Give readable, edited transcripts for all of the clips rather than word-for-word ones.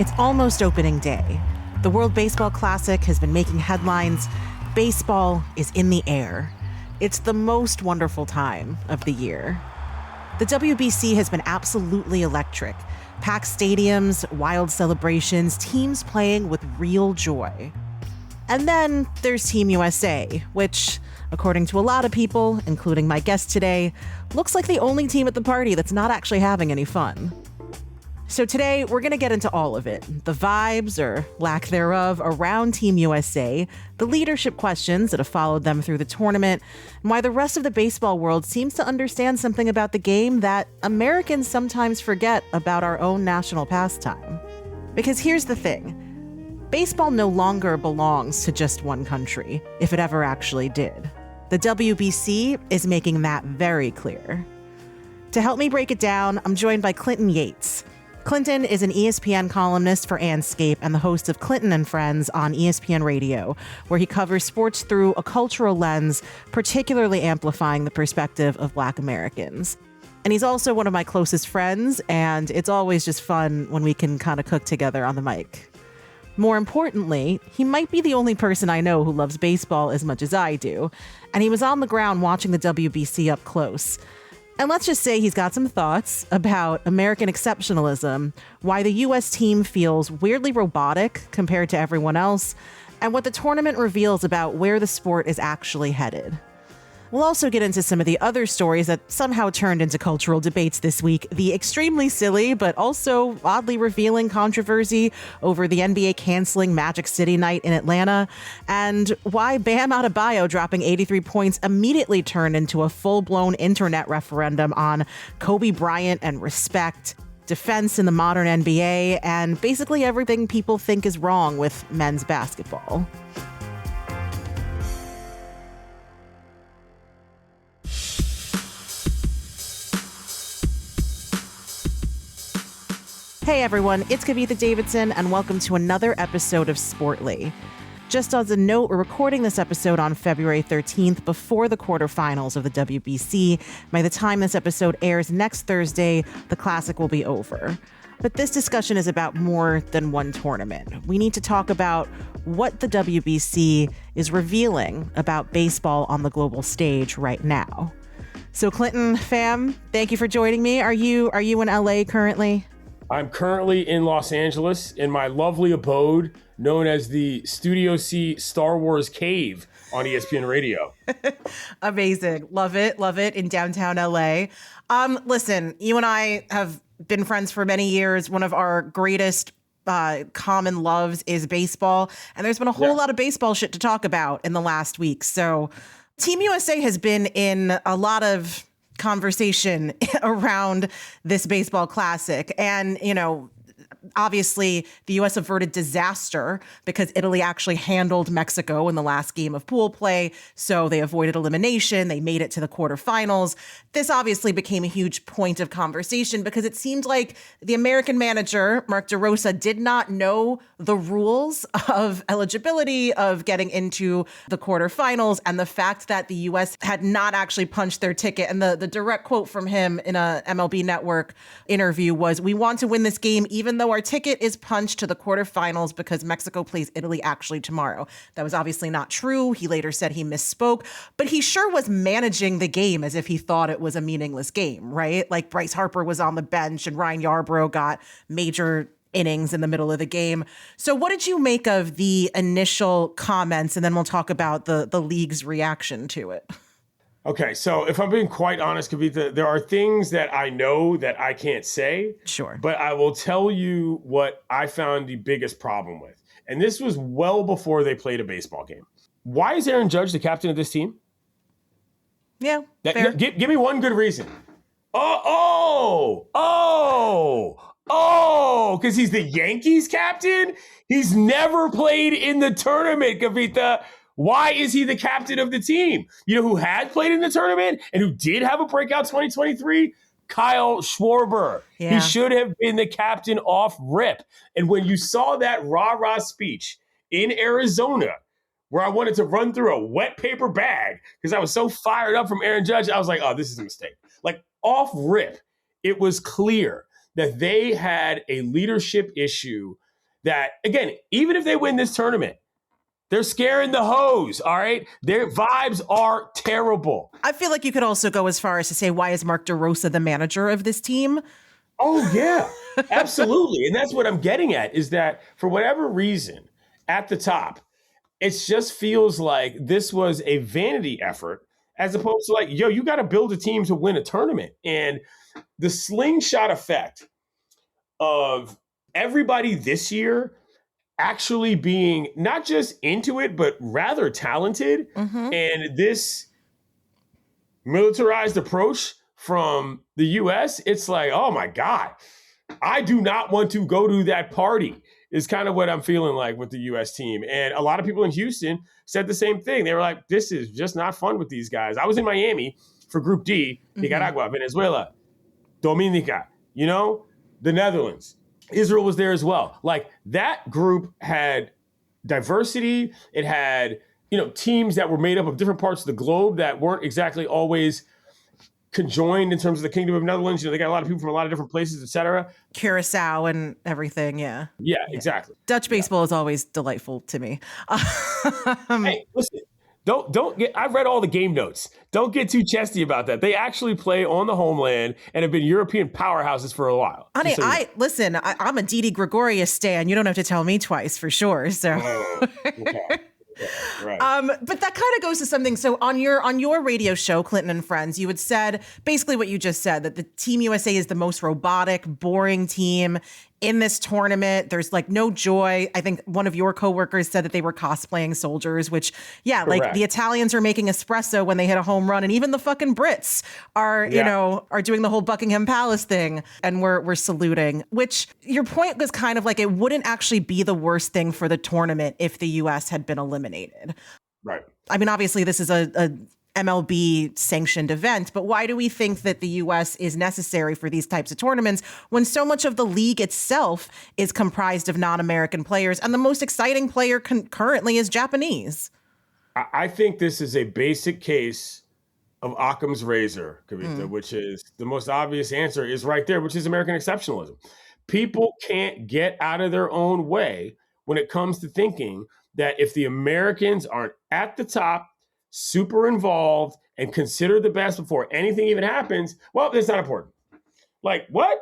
It's almost opening day. The World Baseball Classic has been making headlines. Baseball is in the air. It's the most wonderful time of the year. The WBC has been absolutely electric. Packed stadiums, wild celebrations, teams playing with real joy. And then there's Team USA, which, according to a lot of people, including my guest today, looks like the only team at the party that's not actually having any fun. So today, we're going to get into all of it. The vibes, or lack thereof, around Team USA, the leadership questions that have followed them through the tournament, and why the rest of the baseball world seems to understand something about the game that Americans sometimes forget about our own national pastime. Because here's the thing. Baseball no longer belongs to just one country, if it ever actually did. The WBC is making that very clear. To help me break it down, I'm joined by Clinton Yates. Clinton is an ESPN columnist for Andscape and the host of Clinton and Friends on ESPN Radio, where he covers sports through a cultural lens, particularly amplifying the perspective of Black Americans. And he's also one of my closest friends, and it's always just fun when we can kind of cook together on the mic. More importantly, he might be the only person I know who loves baseball as much as I do, and he was on the ground watching the WBC up close. And let's just say he's got some thoughts about American exceptionalism, why the U.S. team feels weirdly robotic compared to everyone else, and what the tournament reveals about where the sport is actually headed. We'll also get into some of the other stories that somehow turned into cultural debates this week, the extremely silly but also oddly revealing controversy over the NBA canceling Magic City night in Atlanta, and why Bam Adebayo dropping 83 points immediately turned into a full-blown internet referendum on Kobe Bryant and respect, defense in the modern NBA, and basically everything people think is wrong with men's basketball. Hey everyone, it's Kavitha Davidson, and welcome to another episode of Sportly. Just as a note, we're recording this episode on February 13th before the quarterfinals of the WBC. By the time this episode airs next Thursday, the Classic will be over. But this discussion is about more than one tournament. We need to talk about what the WBC is revealing about baseball on the global stage right now. So Clinton, fam, thank you for joining me. Are you in LA currently? I'm currently in Los Angeles in my lovely abode known as the Studio C Star Wars Cave on ESPN Radio. Amazing. Love it in downtown LA. Listen, you and I have been friends for many years. One of our greatest common loves is baseball. And there's been a whole lot of baseball shit to talk about in the last week. So Team USA has been in a lot of conversation around this baseball classic. And, obviously, the U.S. averted disaster because Italy actually handled Mexico in the last game of pool play. So they avoided elimination. They made it to the quarterfinals. This obviously became a huge point of conversation because it seemed like the American manager, Mark DeRosa, did not know the rules of eligibility of getting into the quarterfinals, and the fact that the U.S. had not actually punched their ticket. And the direct quote from him in a MLB Network interview was, "We want to win this game even though our ticket is punched to the quarterfinals because Mexico plays Italy actually tomorrow." That was obviously not true. He later said he misspoke, but he sure was managing the game as if he thought it was a meaningless game, right? Like Bryce Harper was on the bench and Ryan Yarbrough got major innings in the middle of the game. So what did you make of the initial comments? And then we'll talk about the league's reaction to it. Okay, so if I'm being quite honest, Kavitha, there are things that I know that I can't say. Sure. But I will tell you what I found the biggest problem with. And this was well before they played a baseball game. Why is Aaron Judge the captain of this team? Yeah, fair. Give me one good reason. Because he's the Yankees captain? He's never played in the tournament, Kavitha. Why is he the captain of the team? You know who had played in the tournament and who did have a breakout 2023? Kyle Schwarber. Yeah. He should have been the captain off rip. And when you saw that rah-rah speech in Arizona, where I wanted to run through a wet paper bag because I was so fired up from Aaron Judge, I was like, oh, this is a mistake. Like off rip, it was clear that they had a leadership issue that, again, even if they win this tournament, they're scaring the hose, all right? Their vibes are terrible. I feel like you could also go as far as to say, why is Mark DeRosa the manager of this team? Oh, yeah, absolutely. And that's what I'm getting at, is that for whatever reason, at the top, it just feels like this was a vanity effort as opposed to like, yo, you got to build a team to win a tournament. And the slingshot effect of everybody this year actually being not just into it, but rather talented. And this militarized approach from the U.S., it's like, oh my God, I do not want to go to that party, is kind of what I'm feeling like with the U.S. team. And a lot of people in Houston said the same thing. They were like, this is just not fun with these guys. I was in Miami for Group D, Nicaragua, Venezuela, Dominica, the Netherlands. Israel was there as well. Like, that group had diversity. It had, teams that were made up of different parts of the globe that weren't exactly always conjoined in terms of the Kingdom of Netherlands. They got a lot of people from a lot of different places, et cetera. Curacao and everything, yeah. Yeah, exactly. Dutch baseball is always delightful to me. Hey, listen, don't get, I've read all the game notes. Don't get too chesty about that. They actually play on the homeland and have been European powerhouses for a while. Honey, I'm a Didi Gregorius stan. You don't have to tell me twice for sure. So. Oh, okay. Right. But that kind of goes to something. So on your radio show, Clinton and Friends, you had said basically what you just said, that the Team USA is the most robotic, boring team in this tournament. There's like no joy. I think one of your coworkers said that they were cosplaying soldiers, which, yeah, correct. Like the Italians are making espresso when they hit a home run. And even the fucking Brits are, are doing the whole Buckingham Palace thing. And we're saluting, which your point was kind of like, it wouldn't actually be the worst thing for the tournament if the US had been eliminated. Right. I mean, obviously this is a MLB sanctioned event, but why do we think that the US is necessary for these types of tournaments when so much of the league itself is comprised of non-American players and the most exciting player currently is Japanese? I think this is a basic case of Occam's razor, Kavitha, which is the most obvious answer is right there, which is American exceptionalism. People can't get out of their own way when it comes to thinking that if the Americans aren't at the top, super involved, and consider the best before anything even happens, well, that's not important. Like, what?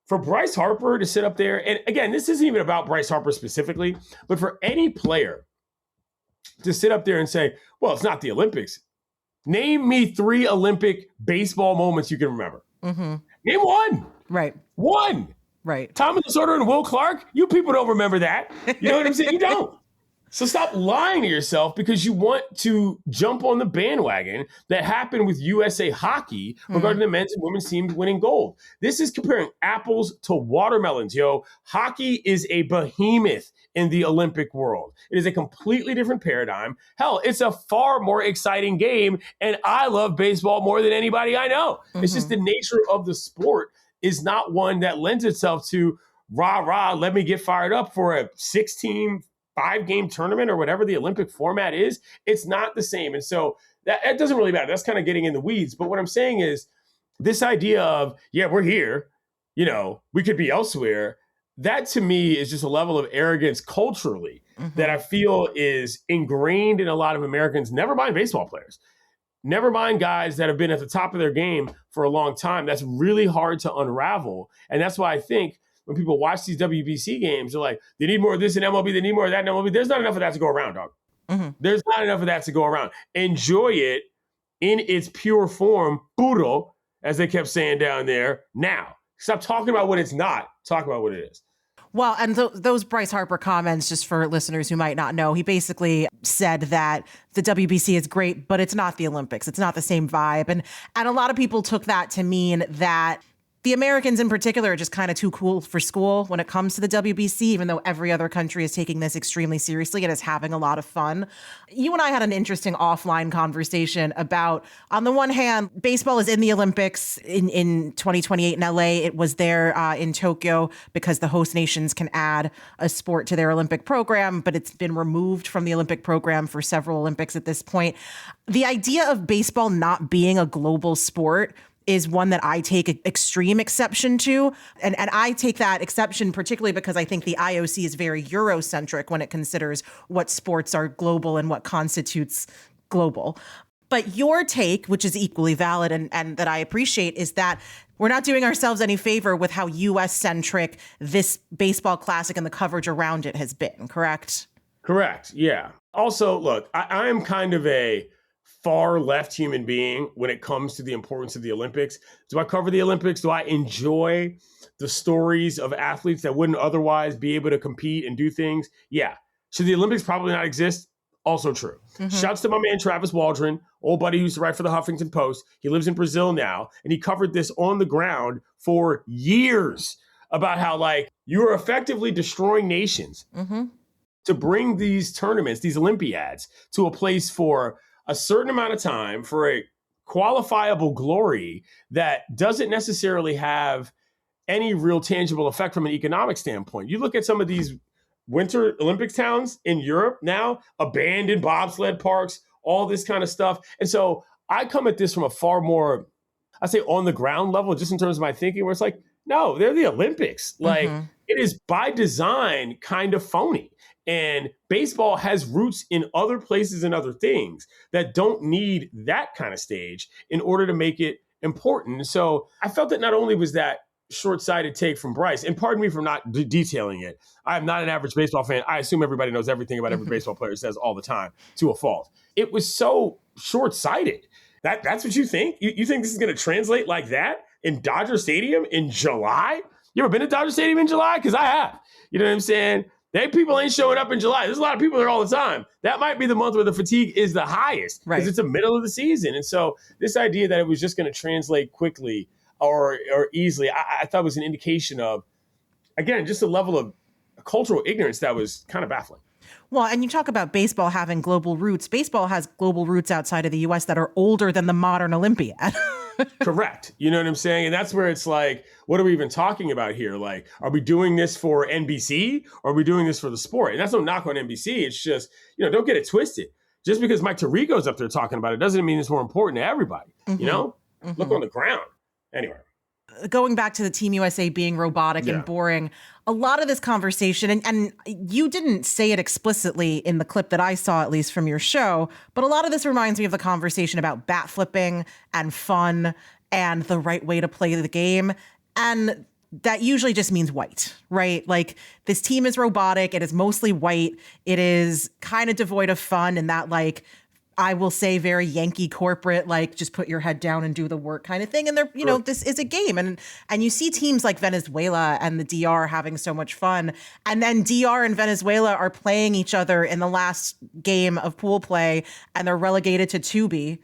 For Bryce Harper to sit up there, and again, this isn't even about Bryce Harper specifically, but for any player to sit up there and say, well, it's not the Olympics. Name me 3 Olympic baseball moments you can remember. Name one. Right. One. Right. Tommy Lasorda and Will Clark, you people don't remember that. You know what I'm saying? You don't. So stop lying to yourself because you want to jump on the bandwagon that happened with USA Hockey regarding the men's and women's teams winning gold. This is comparing apples to watermelons, yo. Hockey is a behemoth in the Olympic world. It is a completely different paradigm. Hell, it's a far more exciting game, and I love baseball more than anybody I know. It's just the nature of the sport is not one that lends itself to rah, let me get fired up for a 16 5-game tournament or whatever the Olympic format is. It's not the same. And so that doesn't really matter. That's kind of getting in the weeds. But what I'm saying is this idea of, yeah, we're here, we could be elsewhere. That to me is just a level of arrogance culturally that I feel is ingrained in a lot of Americans, never mind baseball players, never mind guys that have been at the top of their game for a long time. That's really hard to unravel. And that's why I think when people watch these WBC games, they're like, they need more of this in MLB, they need more of that in MLB. There's not enough of that to go around, dog. There's not enough of that to go around. Enjoy it in its pure form, puro, as they kept saying down there, now. Stop talking about what it's not. Talk about what it is. Well, and those Bryce Harper comments, just for listeners who might not know, he basically said that the WBC is great, but it's not the Olympics. It's not the same vibe. And a lot of people took that to mean that the Americans in particular are just kind of too cool for school when it comes to the WBC, even though every other country is taking this extremely seriously and is having a lot of fun. You and I had an interesting offline conversation about, on the one hand, baseball is in the Olympics in 2028 in LA. It was there in Tokyo because the host nations can add a sport to their Olympic program, but it's been removed from the Olympic program for several Olympics at this point. The idea of baseball not being a global sport is one that I take extreme exception to. And I take that exception particularly because I think the IOC is very Eurocentric when it considers what sports are global and what constitutes global. But your take, which is equally valid and that I appreciate, is that we're not doing ourselves any favor with how U.S.-centric this baseball classic and the coverage around it has been, correct? Correct, yeah. Also, look, I'm kind of a far left human being when it comes to the importance of the Olympics. Do I cover the Olympics? Do I enjoy the stories of athletes that wouldn't otherwise be able to compete and do things? Yeah. Should the Olympics probably not exist? Also true. Mm-hmm. Shouts to my man, Travis Waldron, old buddy who used to write for the Huffington Post. He lives in Brazil now, and he covered this on the ground for years about how, like, you are effectively destroying nations to bring these tournaments, these Olympiads, to a place for a certain amount of time for a qualifiable glory that doesn't necessarily have any real tangible effect from an economic standpoint. You look at some of these Winter Olympics towns in Europe now, abandoned bobsled parks, all this kind of stuff. And so I come at this from a far more, I say, on the ground level, just in terms of my thinking, where it's like, no, they're the Olympics. Like, it is by design kind of phony. And baseball has roots in other places and other things that don't need that kind of stage in order to make it important. So I felt that not only was that short-sighted take from Bryce, and pardon me for not detailing it. I am not an average baseball fan. I assume everybody knows everything about every baseball player says all the time to a fault. It was so short-sighted. That's what you think? You think this is going to translate like that in Dodger Stadium in July? You ever been to Dodger Stadium in July? Because I have. You know what I'm saying? People ain't showing up in July. There's a lot of people there all the time. That might be the month where the fatigue is the highest because it's the middle of the season. And so this idea that it was just going to translate quickly or easily, I thought was an indication of, again, just a level of cultural ignorance that was kind of baffling. Well, and you talk about baseball having global roots. Baseball has global roots outside of the U.S. that are older than the modern Olympiad. Correct. You know what I'm saying? And that's where it's like, what are we even talking about here? Like, are we doing this for NBC or are we doing this for the sport? And that's no knock on NBC. It's just, don't get it twisted. Just because Mike Tirico's up there talking about it doesn't mean it's more important to everybody. Look on the ground. Anyway. Going back to the Team USA being robotic and boring, a lot of this conversation, and you didn't say it explicitly in the clip that I saw, at least from your show, but a lot of this reminds me of the conversation about bat flipping and fun and the right way to play the game. And that usually just means white, right? Like, this team is robotic. It is mostly white. It is kind of devoid of fun, and that, like, I will say very Yankee corporate, like, just put your head down and do the work kind of thing. And they're, this is a game. And you see teams like Venezuela and the DR having so much fun. And then DR and Venezuela are playing each other in the last game of pool play, and they're relegated to Tubi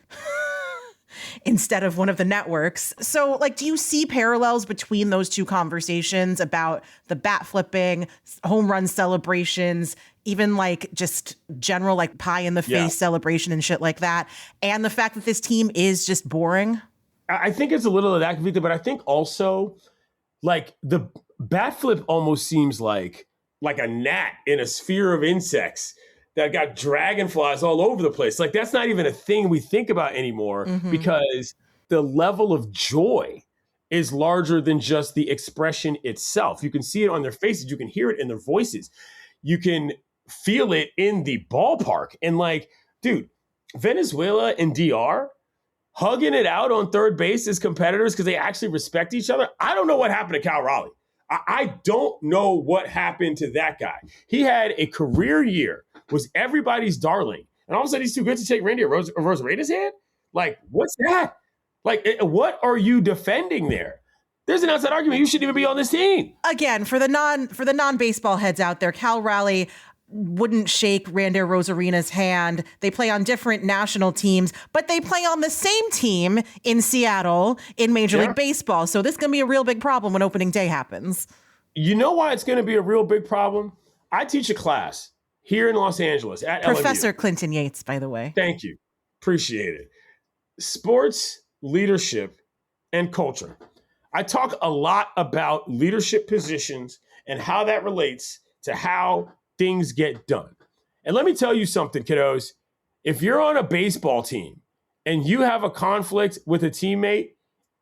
instead of one of the networks. So, like, do you see parallels between those two conversations about the bat flipping, home run celebrations, even like just general like pie in the face celebration and shit like that, and the fact that this team is just boring? I think it's a little of that, Kavitha, but I think also like the bat flip almost seems like a gnat in a sphere of insects that got dragonflies all over the place. Like, that's not even a thing we think about anymore because the level of joy is larger than just the expression itself. You can see it on their faces. You can hear it in their voices. You can feel it in the ballpark. And like, dude, Venezuela and DR hugging it out on third base as competitors because they actually respect each other. I don't know what happened to Cal Raleigh. I don't know what happened to that guy. He had a career year, was everybody's darling. And all of a sudden he's too good to take Randy Rosareda's hand? Like, what's that? Like, what are you defending there? There's an outside argument. You shouldn't even be on this team. Again, for the non-baseball heads out there, Cal Raleigh wouldn't shake Randy Rosarena's hand. They play on different national teams, but they play on the same team in Seattle in Major League Baseball. So this is going to be a real big problem when opening day happens. You know why it's going to be a real big problem? I teach a class here in Los Angeles at Professor LMU. Clinton Yates, by the way. Thank you. Appreciate it. Sports, leadership, and culture. I talk a lot about leadership positions and how that relates to how things get done. And let me tell you something, kiddos. If you're on a baseball team and you have a conflict with a teammate,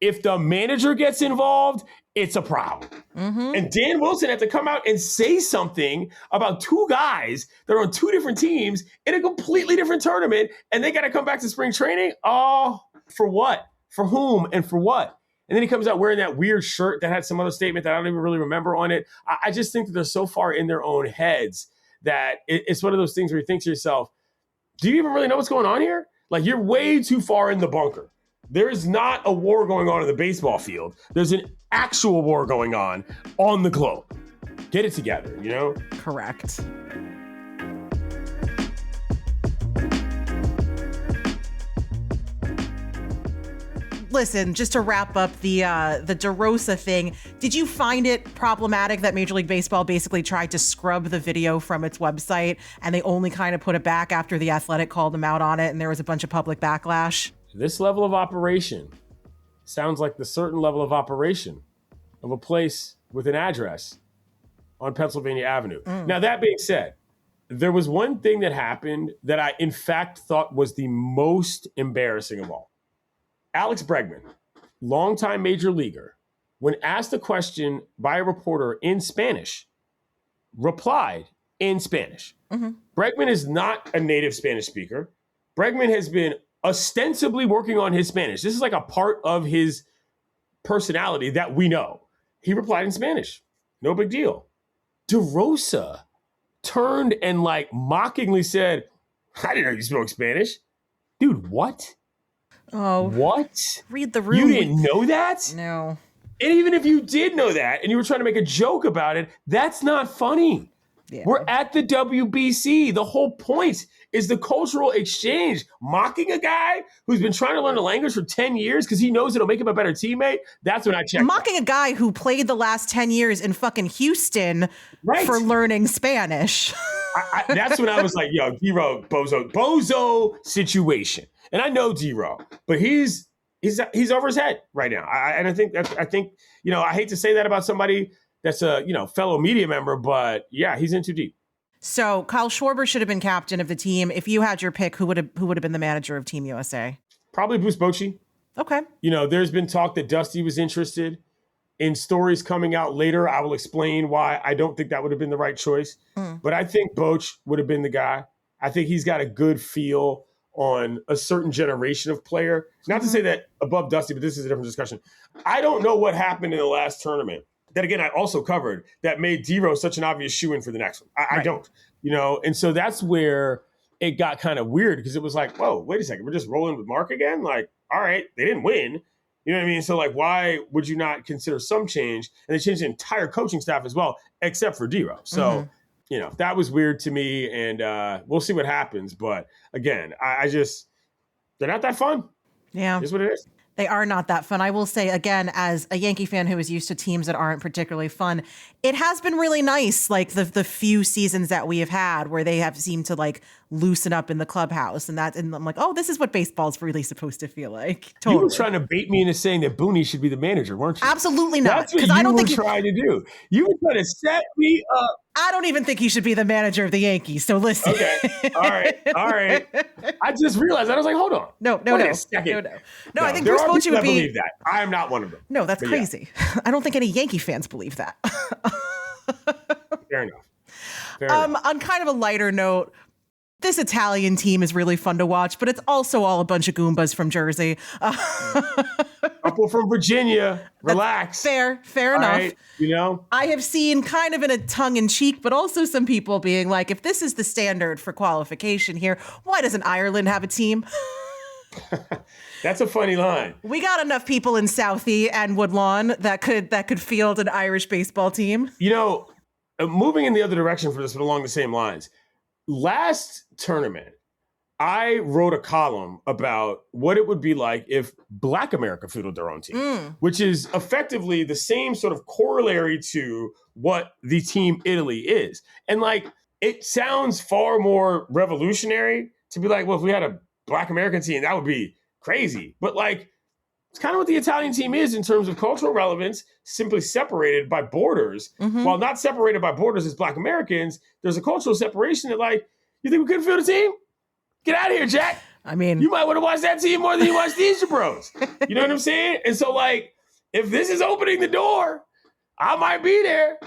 if the manager gets involved, it's a problem. And Dan Wilson had to come out and say something about two guys that are on two different teams in a completely different tournament, and they got to come back to spring training. Oh, for what? For whom and for what? And then he comes out wearing that weird shirt that had some other statement that I don't even really remember on it. I just think that they're so far in their own heads that it's one of those things where you think to yourself, do you even really know what's going on here? Like, you're way too far in the bunker. There is not a war going on in the baseball field. There's an actual war going on the globe. Get it together, you know? Correct. Listen, just to wrap up the DeRosa thing, did you find it problematic that Major League Baseball basically tried to scrub the video from its website and they only kind of put it back after The Athletic called them out on it and there was a bunch of public backlash? This level of operation sounds like the certain level of operation of a place with an address on Pennsylvania Avenue. Now, that being said, there was one thing that happened that I, in fact, thought was the most embarrassing of all. Alex Bregman, longtime major leaguer, when asked a question by a reporter in Spanish, replied in Spanish. Bregman is not a native Spanish speaker. Bregman has been ostensibly working on his Spanish. This is like a part of his personality that we know. He replied in Spanish. No big deal. DeRosa turned and like mockingly said, I didn't know you spoke Spanish. Dude, what? Oh. What? Read the room. You didn't know that? No. And even if you did know that and you were trying to make a joke about it, that's not funny. Yeah. We're at the WBC. The whole point is the cultural exchange. Mocking a guy who's been trying to learn a language for 10 years because he knows it'll make him a better teammate. That's when I check. Mocking a guy who played the last 10 years in fucking Houston for learning Spanish. That's when I was like, yo, D-Ro, bozo situation. And I know D-Ro, but he's over his head right now. I think, you know, I hate to say that about somebody that's a, you know, fellow media member, but yeah, he's in too deep. So Kyle Schwarber should have been captain of the team. If you had your pick, who would have been the manager of Team USA? Probably Bruce Bochy. Okay. You know, there's been talk that Dusty was interested. In stories coming out later, I will explain why I don't think that would have been the right choice. But I think Boch would have been the guy. I think he's got a good feel on a certain generation of player. Not to say that above Dusty, but this is a different discussion. I don't know what happened in the last tournament that, again, I also covered that made D-Ro such an obvious shoo-in for the next one. I don't, you know, and so that's where it got kind of weird because it was like, whoa, wait a second, we're just rolling with Mark again? Like, all right, they didn't win. You know what I mean? So, like, why would you not consider some change? And they changed the entire coaching staff as well, except for D-Ro. So, you know, that was weird to me, and we'll see what happens. But, again, I just – they're not that fun. Yeah. It's what it is. They are not that fun. I will say, again, as a Yankee fan who is used to teams that aren't particularly fun, it has been really nice, like the few seasons that we have had where they have seemed to like loosen up in the clubhouse. And I'm like, oh, this is what baseball's really supposed to feel like. Totally. You were trying to bait me into saying that Booney should be the manager, weren't you? Absolutely not. That's what you were trying to do. You were trying to set me up. I don't even think he should be the manager of the Yankees. So listen. Okay. All right. I just realized that. I was like, hold on. No. Wait a second. No, I think Bruce Bochy would be. Believe that. I am not one of them. No, that's crazy. Yeah. I don't think any Yankee fans believe that. Fair enough. On kind of a lighter note, this Italian team is really fun to watch, but it's also all a bunch of Goombas from Jersey. Couple from Virginia. Relax. Fair enough. Right, you know, I have seen kind of in a tongue-in-cheek, but also some people being like, if this is the standard for qualification here, why doesn't Ireland have a team? That's a funny line. We got enough people in Southie and Woodlawn that could field an Irish baseball team. You know, moving in the other direction for this, but along the same lines. Last tournament, I wrote a column about what it would be like if Black America fielded their own team, which is effectively the same sort of corollary to what the Team Italy is. And like, it sounds far more revolutionary to be like, well, if we had a Black American team, that would be crazy. But like, it's kind of what the Italian team is in terms of cultural relevance, simply separated by borders. While not separated by borders as Black Americans, there's a cultural separation that like, you think we couldn't field a team? Get out of here, Jack. I mean, you might want to watch that team more than you watch these jabros. You know what I'm saying? And so, like, if this is opening the door, I might be there.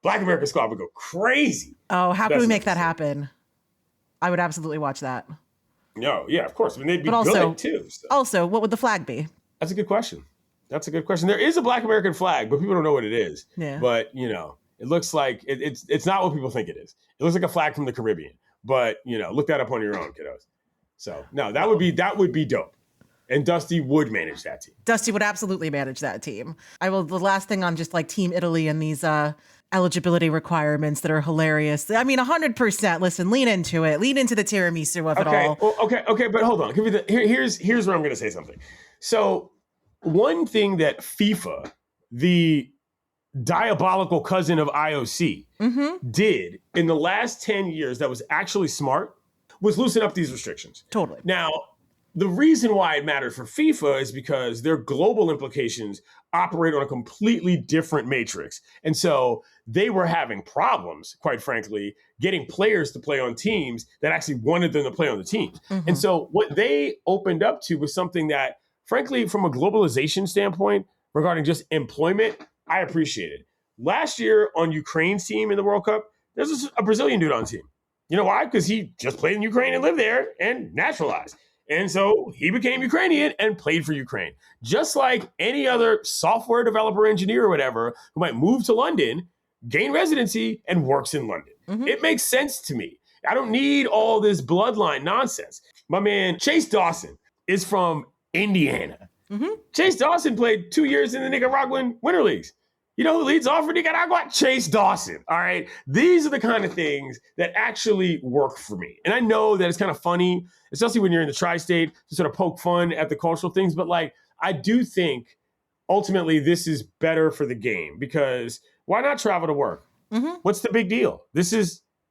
Black American Squad would go crazy. Oh, how can we make that happen? I would absolutely watch that. No, yeah, of course. I mean, they'd be good too. So. Also, what would the flag be? That's a good question. There is a Black American flag, but people don't know what it is. Yeah. But, it looks like it's not what people think it is. It looks like a flag from the Caribbean. But, look that up on your own, kiddos. So, no, that would be dope. And Dusty would manage that team. Dusty would absolutely manage that team. The last thing on just like Team Italy and these eligibility requirements that are hilarious. I mean, 100%. Listen, lean into it. Lean into the tiramisu of it all. Well, okay, but hold on. Here's where I'm going to say something. So one thing that FIFA, the diabolical cousin of IOC, did in the last 10 years that was actually smart was loosen up these restrictions. Totally. Now, the reason why it mattered for FIFA is because their global implications operate on a completely different matrix. And so they were having problems, quite frankly, getting players to play on teams that actually wanted them to play on the teams. And so what they opened up to was something that, frankly, from a globalization standpoint, regarding just employment, I appreciated. Last year on Ukraine's team in the World Cup, there's a Brazilian dude on the team. You know why? Because he just played in Ukraine and lived there and naturalized. And so he became Ukrainian and played for Ukraine. Just like any other software developer, engineer, or whatever, who might move to London, gain residency, and works in London. It makes sense to me. I don't need all this bloodline nonsense. My man, Chase Dawson, is from Indiana. Chase Dawson played 2 years in the Nicaraguan Winter Leagues. You know who leads off for Nicaragua? Chase Dawson. All right. These are the kind of things that actually work for me. And I know that it's kind of funny, especially when you're in the tri-state, to sort of poke fun at the cultural things. But like, I do think ultimately this is better for the game, because why not travel to work? What's the big deal?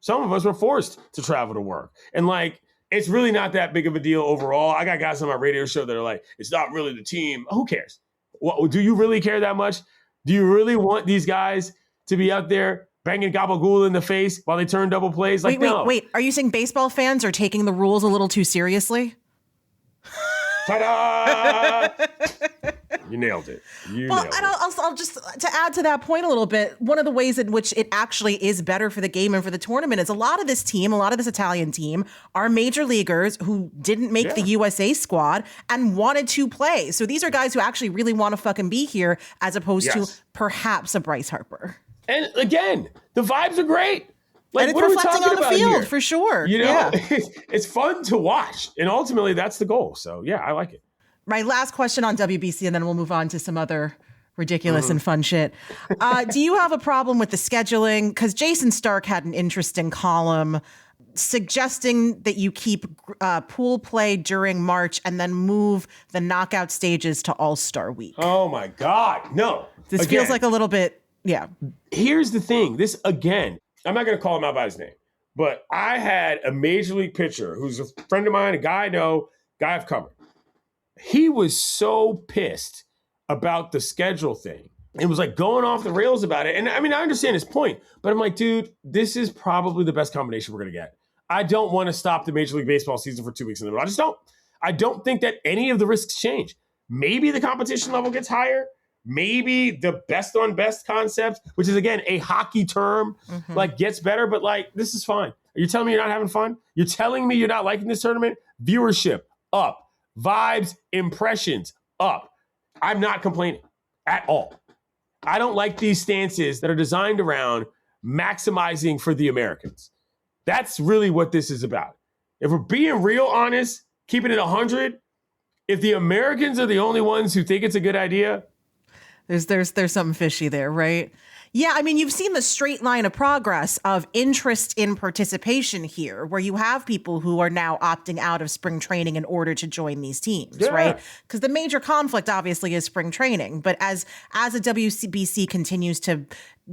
Some of us were forced to travel to work. And like, it's really not that big of a deal overall. I got guys on my radio show that are like, it's not really the team. Who cares? Well, do you really care that much? Do you really want these guys to be out there banging Gabagool in the face while they turn double plays? Like, wait. Are you saying baseball fans are taking the rules a little too seriously? Ta-da! You nailed it. I'll just, to add to that point a little bit, one of the ways in which it actually is better for the game and for the tournament is a lot of this Italian team are major leaguers who didn't make the USA squad and wanted to play. So these are guys who actually really want to fucking be here, as opposed to perhaps a Bryce Harper. And again, the vibes are great. Like, and it's reflecting on the field here? For sure. It's fun to watch. And ultimately, that's the goal. So, yeah, I like it. My last question on WBC, and then we'll move on to some other ridiculous and fun shit. Do you have a problem with the scheduling? Because Jason Stark had an interesting column suggesting that you keep pool play during March and then move the knockout stages to All-Star Week. Oh, my God. No. This feels like a little bit, Here's the thing. This, again, I'm not going to call him out by his name, but I had a major league pitcher who's a friend of mine, a guy I know, guy I've covered. He was so pissed about the schedule thing. It was like going off the rails about it. And I mean, I understand his point, but I'm like, dude, this is probably the best combination we're going to get. I don't want to stop the Major League Baseball season for 2 weeks in a row. I just don't. I don't think that any of the risks change. Maybe the competition level gets higher. Maybe the best on best concept, which is, again, a hockey term, like gets better. But like, this is fine. Are you telling me you're not having fun? You're telling me you're not liking this tournament? Viewership up. Vibes, impressions up. I'm not complaining at all. I don't like these stances that are designed around maximizing for the Americans. That's really what this is about. If we're being real honest, keeping it 100, if the Americans are the only ones who think it's a good idea, there's something fishy there, right? Yeah, I mean, you've seen the straight line of progress of interest in participation here, where you have people who are now opting out of spring training in order to join these teams, right? Because the major conflict, obviously, is spring training. But as a WBC continues to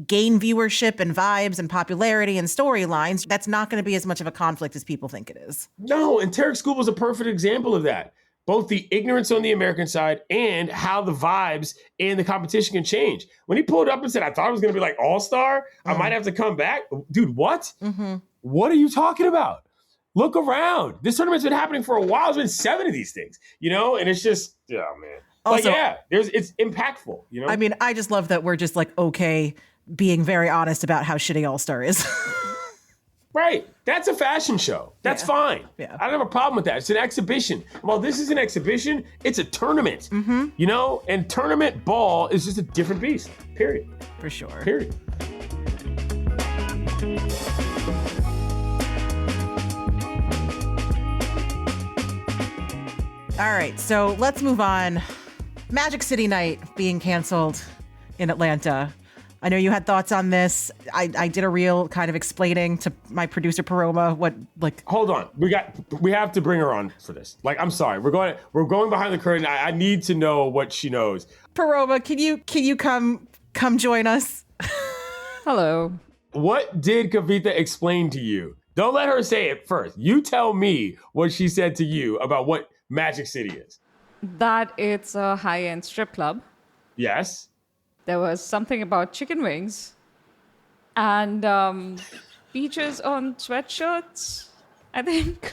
gain viewership and vibes and popularity and storylines, that's not going to be as much of a conflict as people think it is. No, and Tarek Skubal was a perfect example of that. Both the ignorance on the American side and how the vibes and the competition can change. When he pulled up and said, I thought it was going to be like All-Star, I might have to come back. Dude, what? What are you talking about? Look around. This tournament's been happening for a while. There's been 7 of these things, and it's just, oh man. Also, but yeah, it's impactful, I mean, I just love that we're just like, okay, being very honest about how shitty All-Star is. Right. That's a fashion show. That's fine. Yeah. I don't have a problem with that. It's an exhibition. Well, this is an exhibition. It's a tournament, and tournament ball is just a different beast, period. For sure. Period. All right, so let's move on. Magic City Night being canceled in Atlanta. I know you had thoughts on this. I did a reel kind of explaining to my producer Paroma what like. Hold on, we have to bring her on for this. Like, I'm sorry, we're going behind the curtain. I need to know what she knows. Paroma, can you come join us? Hello. What did Kavitha explain to you? Don't let her say it first. You tell me what she said to you about what Magic City is. That it's a high-end strip club. Yes. There was something about chicken wings and peaches on sweatshirts, I think.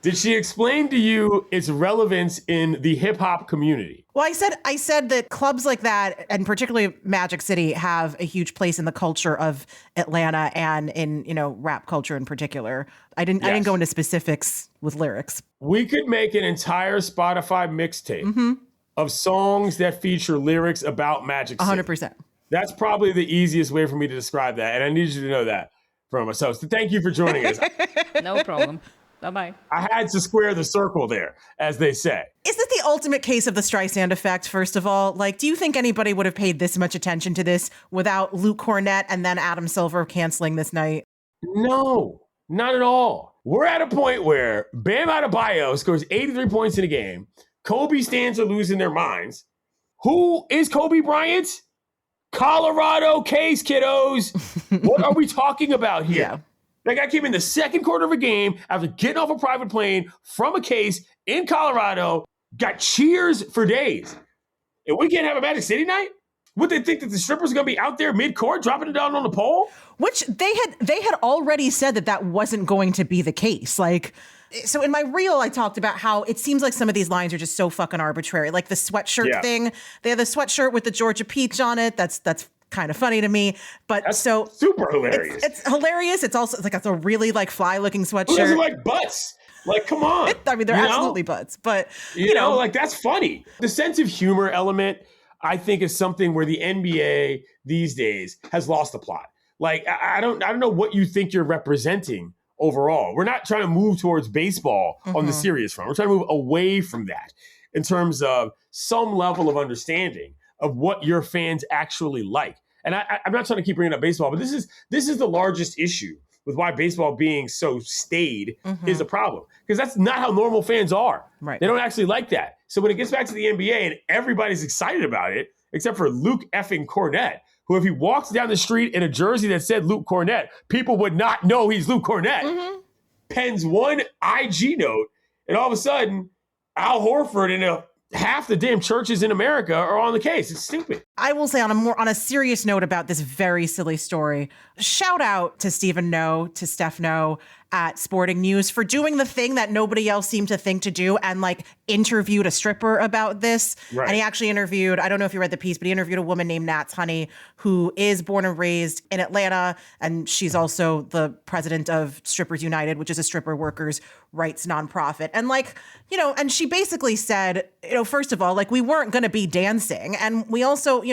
Did she explain to you its relevance in the hip hop community? Well, I said that clubs like that, and particularly Magic City, have a huge place in the culture of Atlanta and in, rap culture in particular. I didn't go into specifics with lyrics. We could make an entire Spotify mixtape of songs that feature lyrics about Magic City. 100%. That's probably the easiest way for me to describe that, and I need you to know that from myself. So thank you for joining us. No problem. Bye-bye. I had to square the circle there, as they say. Is this the ultimate case of the Streisand effect, first of all? Like, do you think anybody would have paid this much attention to this without Luke Cornett and then Adam Silver canceling this night? No, not at all. We're at a point where Bam Adebayo scores 83 points in a game. Kobe stands are losing their minds. Who is Kobe Bryant? Colorado case, kiddos. What are we talking about here? Yeah. That guy came in the second quarter of a game after getting off a private plane from a case in Colorado, got cheers for days. And we can't have a Magic City night? Would they think that the strippers are going to be out there mid-court dropping it down on the pole? Which they had already said that wasn't going to be the case. Like, so in my reel, I talked about how it seems like some of these lines are just so fucking arbitrary. Like the sweatshirt thing. They have the sweatshirt with the Georgia peach on it. That's kind of funny to me, but that's so super hilarious. It's hilarious. It's also it's a really like fly looking sweatshirt. Who doesn't like butts? Like, come on. I mean, they're absolutely butts, but you know, like that's funny. The sense of humor element, I think, is something where the NBA these days has lost the plot. Like, I don't know what you think you're representing overall. We're not trying to move towards baseball on the serious front. We're trying to move away from that in terms of some level of understanding of what your fans actually like. And I'm not trying to keep bringing up baseball, but this is the largest issue with why baseball being so staid is a problem. Because that's not how normal fans are. Right. They don't actually like that. So when it gets back to the NBA and everybody's excited about it, except for Luke effing Cornett, who if he walks down the street in a jersey that said Luke Cornett, people would not know he's Luke Cornett. Pens one IG note, and all of a sudden, Al Horford and half the damn churches in America are on the case. It's stupid. I will say on a serious note about this very silly story, shout out to Stephen No, to Steph No at Sporting News for doing the thing that nobody else seemed to think to do and like interviewed a stripper about this. Right. And he actually interviewed, I don't know if you read the piece, but he interviewed a woman named Nats Honey, who is born and raised in Atlanta. And she's also the president of Strippers United, which is a stripper workers' rights nonprofit. And like, and she basically said, first of all, like we weren't going to be dancing. And we also,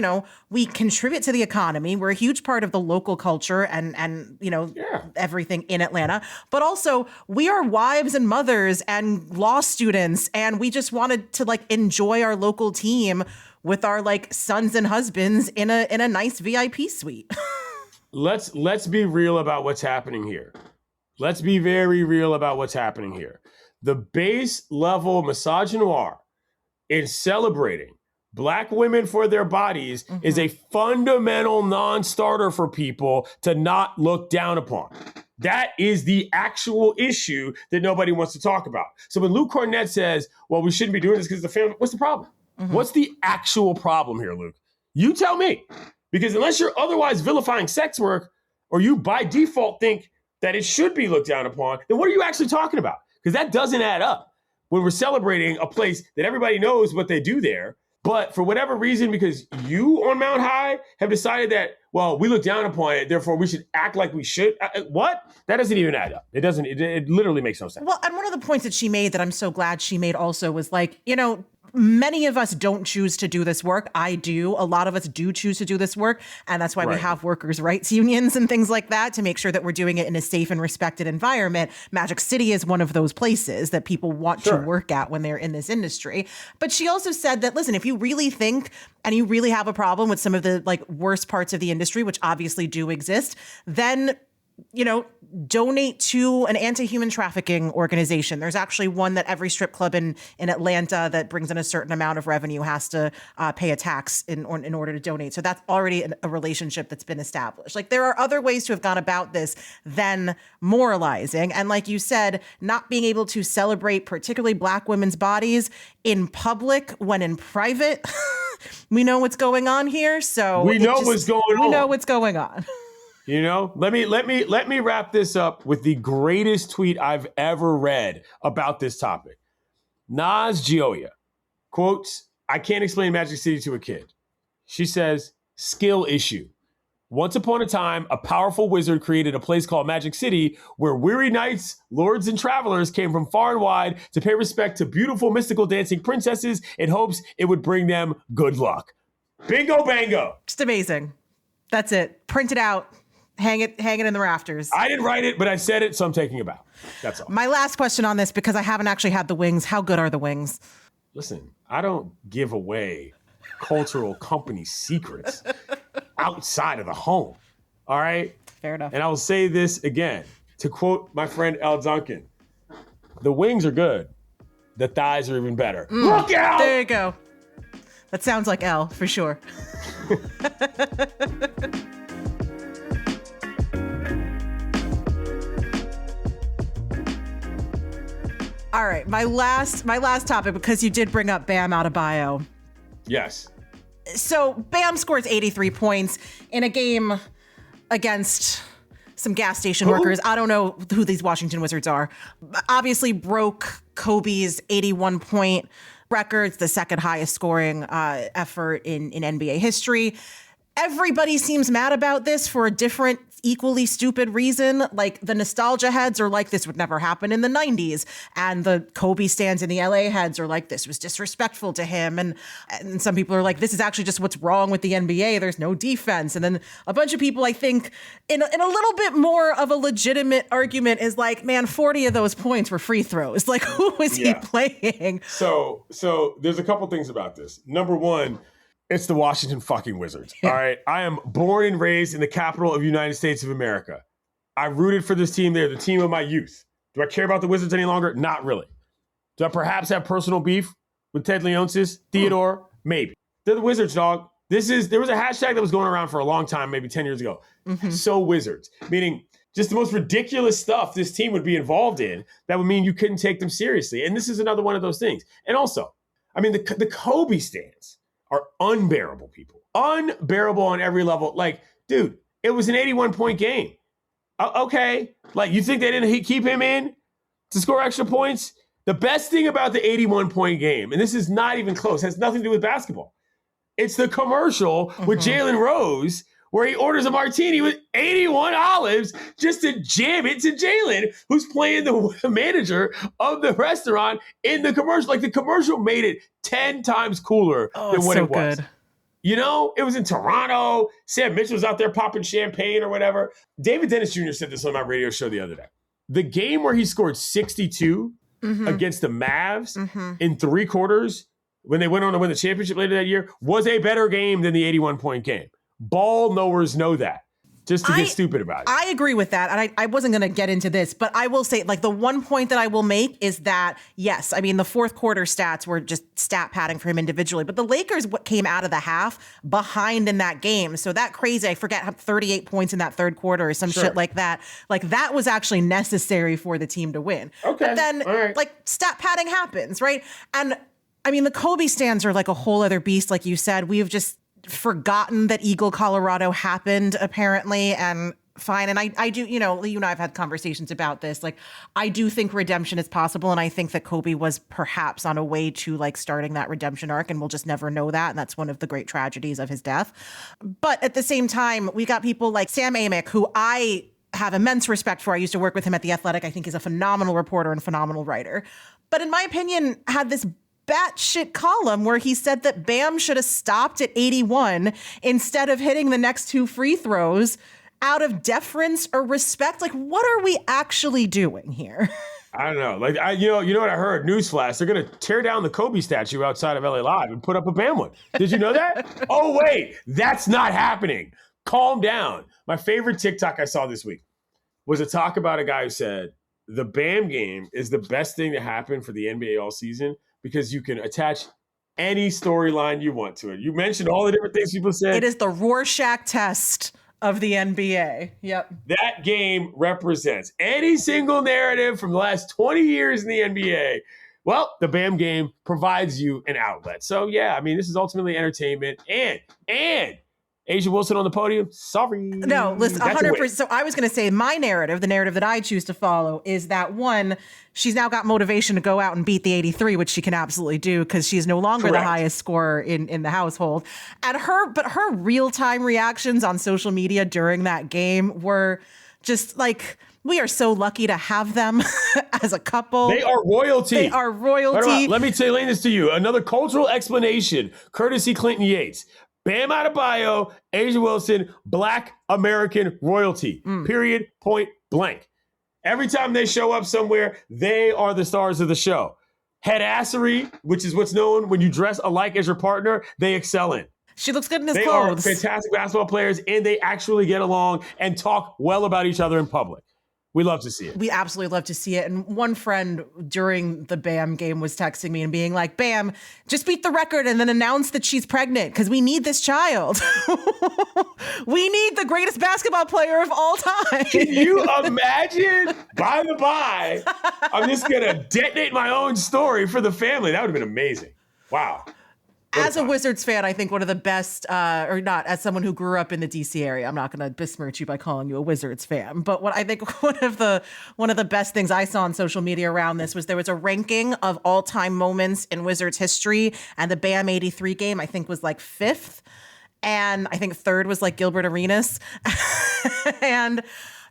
we contribute to the economy. We're a huge part of the local culture and everything in Atlanta. But also, we are wives and mothers and law students, and we just wanted to like enjoy our local team with our like sons and husbands in a nice VIP suite. Let's be real about what's happening here. Let's be very real about what's happening here. The base level misogynoir in celebrating Black women for their bodies is a fundamental non-starter for people to not look down upon. That is the actual issue that nobody wants to talk about. So when Luke Cornett says, well, we shouldn't be doing this because the family, what's the problem? What's the actual problem here, Luke? You tell me. Because unless you're otherwise vilifying sex work, or you by default think that it should be looked down upon, then what are you actually talking about? Because that doesn't add up when we're celebrating a place that everybody knows what they do there. But for whatever reason, because you on Mount High have decided that, well, we look down upon it, therefore we should act like we should. What? That doesn't even add up. It doesn't. It literally makes no sense. Well, and one of the points that she made that I'm so glad she made also was like, many of us don't choose to do this work. I do. A lot of us do choose to do this work. And that's why we have workers' rights unions and things like that to make sure that we're doing it in a safe and respected environment. Magic City is one of those places that people want to work at when they're in this industry. But she also said that, listen, if you really think and you really have a problem with some of the worst parts of the industry, which obviously do exist, then donate to an anti-human trafficking organization. There's actually one that every strip club in Atlanta that brings in a certain amount of revenue has to pay a tax in order to donate. So that's already a relationship that's been established. Like, there are other ways to have gone about this than moralizing. And like you said, not being able to celebrate particularly Black women's bodies in public when in private, we know what's going on here. So we know what's going on. We know what's going on. Let me wrap this up with the greatest tweet I've ever read about this topic. Naz Gioia quotes, "I can't explain Magic City to a kid." She says, "Skill issue. Once upon a time, a powerful wizard created a place called Magic City where weary knights, lords, and travelers came from far and wide to pay respect to beautiful mystical dancing princesses in hopes it would bring them good luck." Bingo bango. Just amazing. That's it. Print it out. Hang it in the rafters. I didn't write it, but I said it, so I'm taking a bow. That's all. My last question on this, because I haven't actually had the wings. How good are the wings? Listen, I don't give away cultural company secrets outside of the home. All right? Fair enough. And I will say this again, to quote my friend L. Duncan, the wings are good. The thighs are even better. Look out! There you go. That sounds like L, for sure. All right, my last topic, because you did bring up Bam Adebayo. Yes. So Bam scores 83 points in a game against some gas station workers. I don't know who these Washington Wizards are. Obviously broke Kobe's 81-point record. It's the second highest scoring effort in NBA history. Everybody seems mad about this for a different, equally stupid reason. Like, the nostalgia heads are like, this would never happen in the 90s. And the Kobe stands in the LA heads are like, this was disrespectful to him. And some people are like, this is actually just what's wrong with the NBA. There's no defense. And then a bunch of people, I think, in a little bit more of a legitimate argument is like, man, 40 of those points were free throws. Like, who was he playing? So there's a couple things about this. Number one, it's the Washington fucking Wizards. All right. I am born and raised in the capital of the United States of America. I rooted for this team. They're the team of my youth. Do I care about the Wizards any longer? Not really. Do I perhaps have personal beef with Ted Leonsis, Theodore? Maybe. They're the Wizards, dog. There was a hashtag that was going around for a long time, maybe 10 years ago. So Wizards, meaning just the most ridiculous stuff this team would be involved in that would mean you couldn't take them seriously. And this is another one of those things. And also, I mean, the Kobe stands are unbearable, people. Unbearable on every level. Like, dude, it was an 81-point game. Okay. Like, you think they didn't keep him in to score extra points? The best thing about the 81-point game, and this is not even close, has nothing to do with basketball. It's the commercial with Jalen Rose where he orders a martini with 81 olives just to jam it to Jalen, who's playing the manager of the restaurant in the commercial. Like, the commercial made it 10 times cooler than what it was. Good. It was in Toronto. Sam Mitchell's out there popping champagne or whatever. David Dennis Jr. said this on my radio show the other day. The game where he scored 62 against the Mavs in 3 quarters when they went on to win the championship later that year was a better game than the 81-point game. Ball knowers know that, just to get stupid about it. I agree with that. And I wasn't going to get into this, but I will say, like, the one point that I will make is that, yes, I mean, the fourth quarter stats were just stat padding for him individually, but the Lakers came out of the half behind in that game. So that crazy, I forget, 38 points in that third quarter or some shit like that. Like, that was actually necessary for the team to win. Okay. But then, like, stat padding happens, right? And I mean, the Kobe stands are like a whole other beast, like you said. We have just forgotten that Eagle, Colorado happened, apparently, and fine. And I do, you know, you and I have had conversations about this. Like, I do think redemption is possible. And I think that Kobe was perhaps on a way to like starting that redemption arc, and we'll just never know that. And that's one of the great tragedies of his death. But at the same time, we got people like Sam Amick, who I have immense respect for. I used to work with him at The Athletic. I think he's a phenomenal reporter and phenomenal writer. But in my opinion, had this batshit column where he said that Bam should have stopped at 81 instead of hitting the next 2 free throws out of deference or respect. Like, what are we actually doing here? I don't know. Like, you know what I heard? Newsflash. They're going to tear down the Kobe statue outside of LA Live and put up a Bam one. Did you know that? Oh, wait, that's not happening. Calm down. My favorite TikTok I saw this week was a talk about a guy who said the Bam game is the best thing to happen for the NBA all season because you can attach any storyline you want to it. You mentioned all the different things people said. It is the Rorschach test of the NBA. Yep. That game represents any single narrative from the last 20 years in the NBA. Well, the Bam game provides you an outlet. So, yeah, I mean, this is ultimately entertainment. And Asia Wilson on the podium. Sorry. No, listen, 100%. So I was going to say my narrative, the narrative that I choose to follow is that one, she's now got motivation to go out and beat the 83, which she can absolutely do because she's no longer the highest scorer in the household. And her real-time reactions on social media during that game were just like, we are so lucky to have them as a couple. They are royalty. They are royalty. Let me explain this to you. Another cultural explanation, courtesy Clinton Yates. Bam Adebayo, Asia Wilson, Black American royalty, period, point blank. Every time they show up somewhere, they are the stars of the show. Headassery, which is what's known when you dress alike as your partner, they excel in. She looks good in his they clothes. They are fantastic basketball players, and they actually get along and talk well about each other in public. We love to see it. We absolutely love to see it. And one friend during the Bam game was texting me and being like, Bam, just beat the record and then announce that she's pregnant because we need this child. We need the greatest basketball player of all time. Can you imagine? By the by, I'm just going to detonate my own story for the family. That would have been amazing. Wow. As a Wizards fan, I think one of the best, or not, as someone who grew up in the DC area, I'm not going to besmirch you by calling you a Wizards fan. But what I think one of the best things I saw on social media around this was there was a ranking of all-time moments in Wizards history, and the Bam 83 game I think was like 5th, and I think 3rd was like Gilbert Arenas, and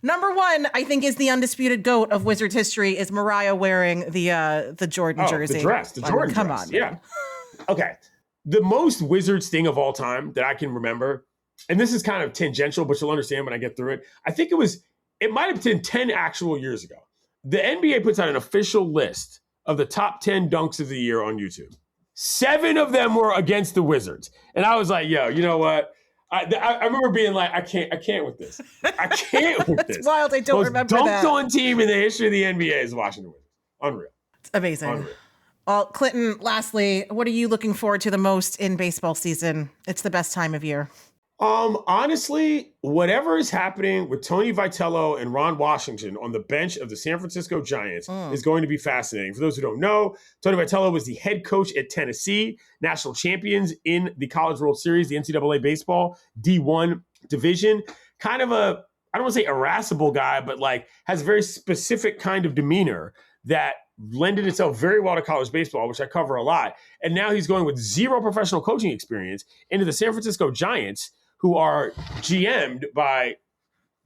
number 1, I think, is the undisputed GOAT of Wizards history is Mariah wearing the Jordan jersey. The dress, the Jordan Come dress. on, yeah. Okay. The most Wizards thing of all time that I can remember, and this is kind of tangential, but you'll understand when I get through it. I think it might have been 10 actual years ago. The NBA puts out an official list of the top 10 dunks of the year on YouTube. 7 of them were against the Wizards. And I was like, yo, you know what? I remember being like, I can't with this. I can't with this. It's wild. I don't remember that. Dunked on team in the history of the NBA is Washington Wizards. Unreal. It's amazing. Unreal. Well, Clinton, lastly, what are you looking forward to the most in baseball season? It's the best time of year. Honestly, whatever is happening with Tony Vitello and Ron Washington on the bench of the San Francisco Giants is going to be fascinating. For those who don't know, Tony Vitello was the head coach at Tennessee, national champions in the College World Series, the NCAA baseball D1 division. Kind of I don't want to say irascible guy, but like has a very specific kind of demeanor that lended itself very well to college baseball, which I cover a lot. And now he's going with 0 professional coaching experience into the San Francisco Giants, who are GM'd by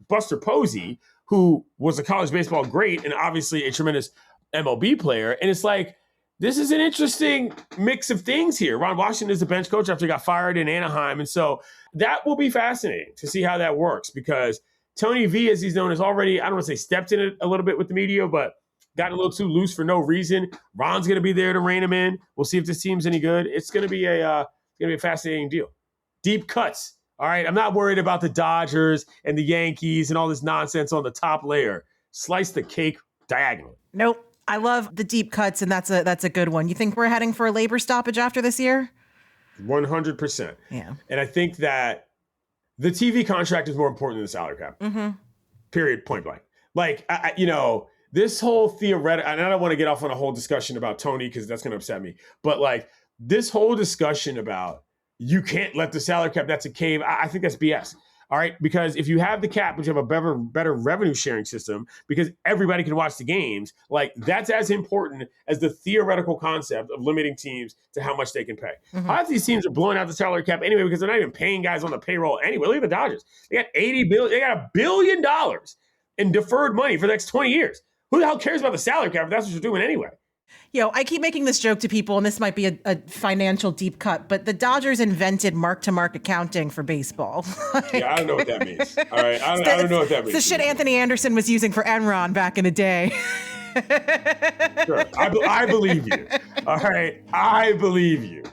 Buster Posey, who was a college baseball great and obviously a tremendous MLB player. And it's like, this is an interesting mix of things here. Ron Washington is the bench coach after he got fired in Anaheim. And so that will be fascinating to see how that works because Tony V, as he's known, has already, I don't want to say stepped in it a little bit with the media, but got a little too loose for no reason. Ron's going to be there to rein him in. We'll see if this team's any good. It's going to be a fascinating deal. Deep cuts. All right. I'm not worried about the Dodgers and the Yankees and all this nonsense on the top layer. Slice the cake diagonally. Nope. I love the deep cuts, and that's a good one. You think we're heading for a labor stoppage after this year? 100%. Yeah. And I think that the TV contract is more important than the salary cap. Mm-hmm. Period. Point blank. Like, this whole theoretical, and I don't want to get off on a whole discussion about Tony because that's going to upset me. But like this whole discussion about you can't let the salary cap, that's a cave. I think that's BS. All right, because if you have the cap, but you have a better revenue sharing system, because everybody can watch the games, like that's as important as the theoretical concept of limiting teams to how much they can pay. Half these teams are blowing out the salary cap anyway because they're not even paying guys on the payroll anyway. Look at the Dodgers; they got $1 billion in deferred money for the next 20 years. Who the hell cares about the salary cap if that's what you're doing anyway? I keep making this joke to people, and this might be a financial deep cut, but the Dodgers invented mark-to-market accounting for baseball. Yeah, I don't know what that means. All right, I don't know what that means. It's the shit Anthony Anderson was using for Enron back in the day. Sure, I believe you. All right, I believe you.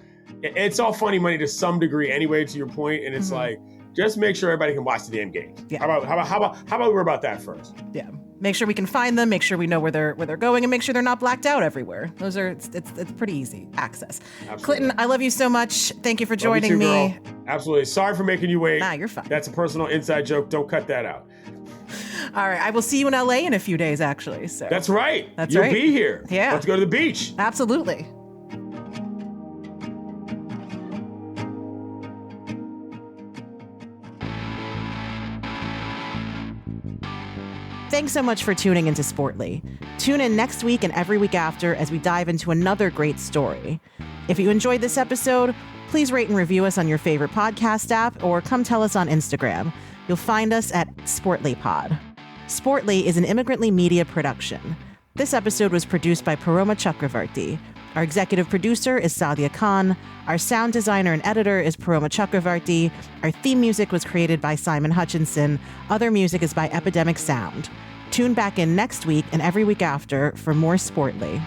It's all funny money to some degree anyway, to your point, and it's like, just make sure everybody can watch the damn game. Yeah. How about we worry about that first? Yeah. Make sure we can find them, make sure we know where they're going, and make sure they're not blacked out everywhere. It's pretty easy access. Absolutely. Clinton, I love you so much. Thank you for joining me. Girl. Absolutely. Sorry for making you wait. Nah, you're fine. That's a personal inside joke. Don't cut that out. All right. I will see you in LA in a few days, actually. So That's right. You'll right. Be here. Yeah. Let's go to the beach. Absolutely. Thanks so much for tuning into Sportly. Tune in next week and every week after as we dive into another great story. If you enjoyed this episode, please rate and review us on your favorite podcast app or come tell us on Instagram. You'll find us at SportlyPod. Sportly is an Immigrantly Media production. This episode was produced by Paroma Chakravarti. Our executive producer is Sadia Khan. Our sound designer and editor is Paroma Chakravarti. Our theme music was created by Simon Hutchinson. Other music is by Epidemic Sound. Tune back in next week and every week after for more Sportly.